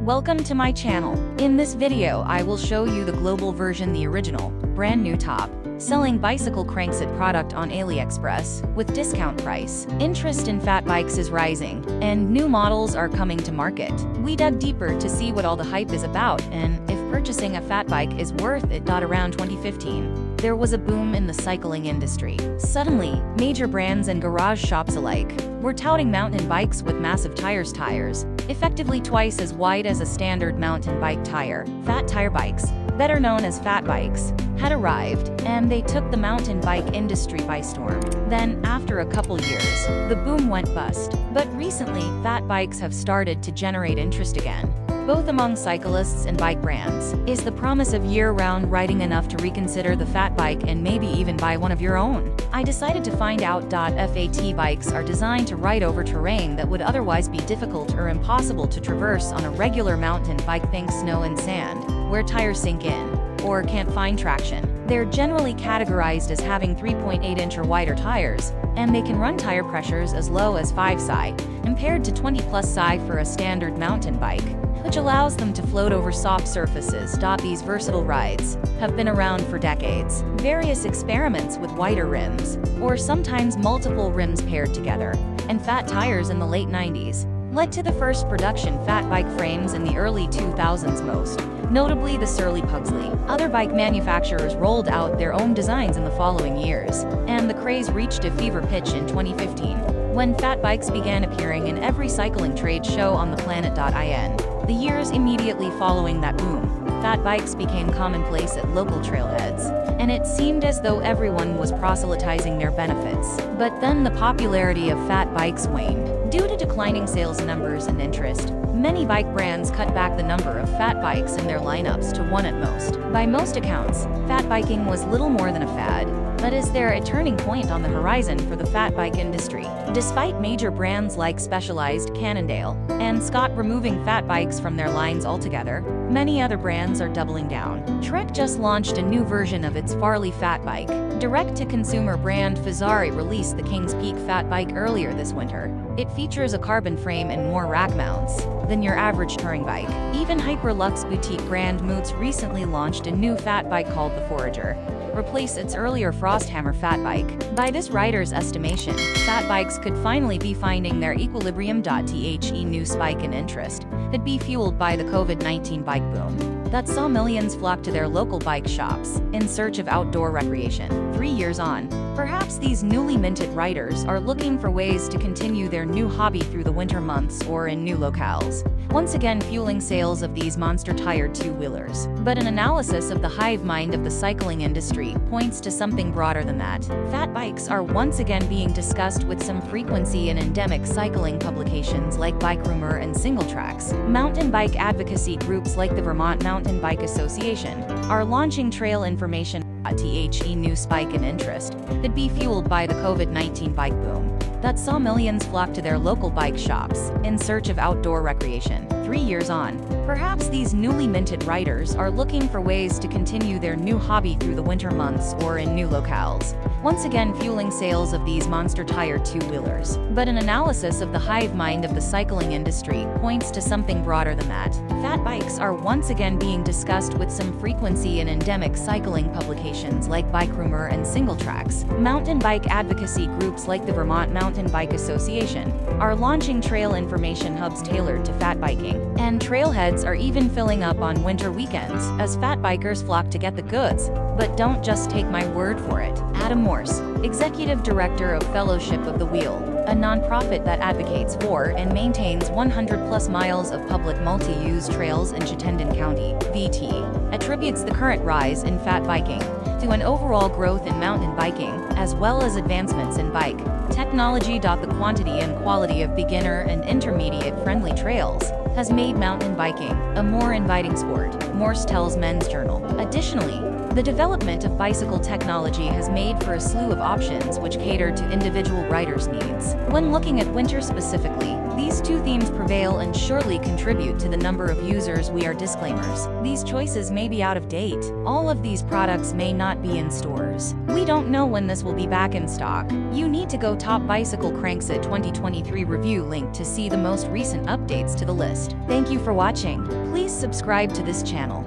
Welcome to my channel. In this video I will show you the global version, the original, brand new top selling Bicycle Crankset product on Aliexpress with discount price. Interest in fat bikes is rising, and new models are coming to market. We dug deeper to see what all the hype is about and if purchasing a fat bike is worth it. Around 2015, there was a boom in the cycling industry. Suddenly, major brands and garage shops alike were touting mountain bikes with massive tires, effectively twice as wide as a standard mountain bike tire. Fat tire bikes, better known as fat bikes, had arrived, and they took the mountain bike industry by storm. Then, after a couple years, the boom went bust. But recently, fat bikes have started to generate interest again, both among cyclists and bike brands. Is the promise of year-round riding enough to reconsider the fat bike and maybe even buy one of your own? I decided to find out. Fat bikes are designed to ride over terrain that would otherwise be difficult or impossible to traverse on a regular mountain bike. Think snow and sand, where tires sink in or can't find traction. They're generally categorized as having 3.8-inch or wider tires, and they can run tire pressures as low as 5 psi, compared to 20+ psi for a standard mountain bike, which allows them to float over soft surfaces. These versatile rides have been around for decades. Various experiments with wider rims, or sometimes multiple rims paired together, and fat tires in the late 90s led to the first production fat bike frames in the early 2000s, most notably the Surly Pugsley. Other bike manufacturers rolled out their own designs in the following years, and the craze reached a fever pitch in 2015, when fat bikes began appearing in every cycling trade show on the planet. In the years immediately following that boom, fat bikes became commonplace at local trailheads, and it seemed as though everyone was proselytizing their benefits. But then the popularity of fat bikes waned. Due to declining sales numbers and interest, many bike brands cut back the number of fat bikes in their lineups to one at most. By most accounts, fat biking was little more than a fad. But is there a turning point on the horizon for the fat bike industry? Despite major brands like Specialized, Cannondale, and Scott removing fat bikes from their lines altogether, many other brands are doubling down. Trek just launched a new version of its Farley fat bike. Direct-to-consumer brand Fazari released the King's Peak fat bike earlier this winter. It features a carbon frame and more rack mounts than your average touring bike. Even hyper-luxe boutique brand Moots recently launched a new fat bike called the Forager, replace its earlier Frosthammer fat bike. By this writer's estimation, fat bikes could finally be finding their equilibrium. The new spike in interest could be fueled by the COVID-19 bike boom that saw millions flock to their local bike shops in search of outdoor recreation. 3 years on, perhaps these newly minted riders are looking for ways to continue their new hobby through the winter months or in new locales, once again fueling sales of these monster-tired two-wheelers. But an analysis of the hive mind of the cycling industry points to something broader than that. Fat bikes are once again being discussed with some frequency in endemic cycling publications like Bike Rumor and Single Tracks. Mountain bike advocacy groups like the Vermont Mountain Bike Association are launching trail information. The new spike in interest could be fueled by the COVID-19 bike boom that saw millions flock to their local bike shops in search of outdoor recreation. 3 years on, perhaps these newly minted riders are looking for ways to continue their new hobby through the winter months or in new locales, once again fueling sales of these monster-tired two-wheelers. But an analysis of the hive mind of the cycling industry points to something broader than that. Fat bikes are once again being discussed with some frequency in endemic cycling publications like Bike Rumor and Single Tracks. Mountain bike advocacy groups like the Vermont Mountain Bike Association are launching trail information hubs tailored to fat biking, and trailheads are even filling up on winter weekends as fat bikers flock to get the goods. But don't just take my word for it. Adam Morse, Executive Director of Fellowship of the Wheel, a nonprofit that advocates for and maintains 100+ miles of public multi-use trails in Chittenden County, VT, attributes the current rise in fat biking to an overall growth in mountain biking, as well as advancements in bike technology. The quantity and quality of beginner and intermediate-friendly trails has made mountain biking a more inviting sport, Morse tells Men's Journal. Additionally, the development of bicycle technology has made for a slew of options which cater to individual riders' needs. When looking at winter specifically, These two themes prevail and surely contribute to the number of users we are disclaimers. These choices may be out of date. All of these products may not be in stores. We don't know when this will be back in stock. You need to go top Bicycle Crankset 2023 review link to see the most recent updates to the list. Thank you for watching. Please subscribe to this channel.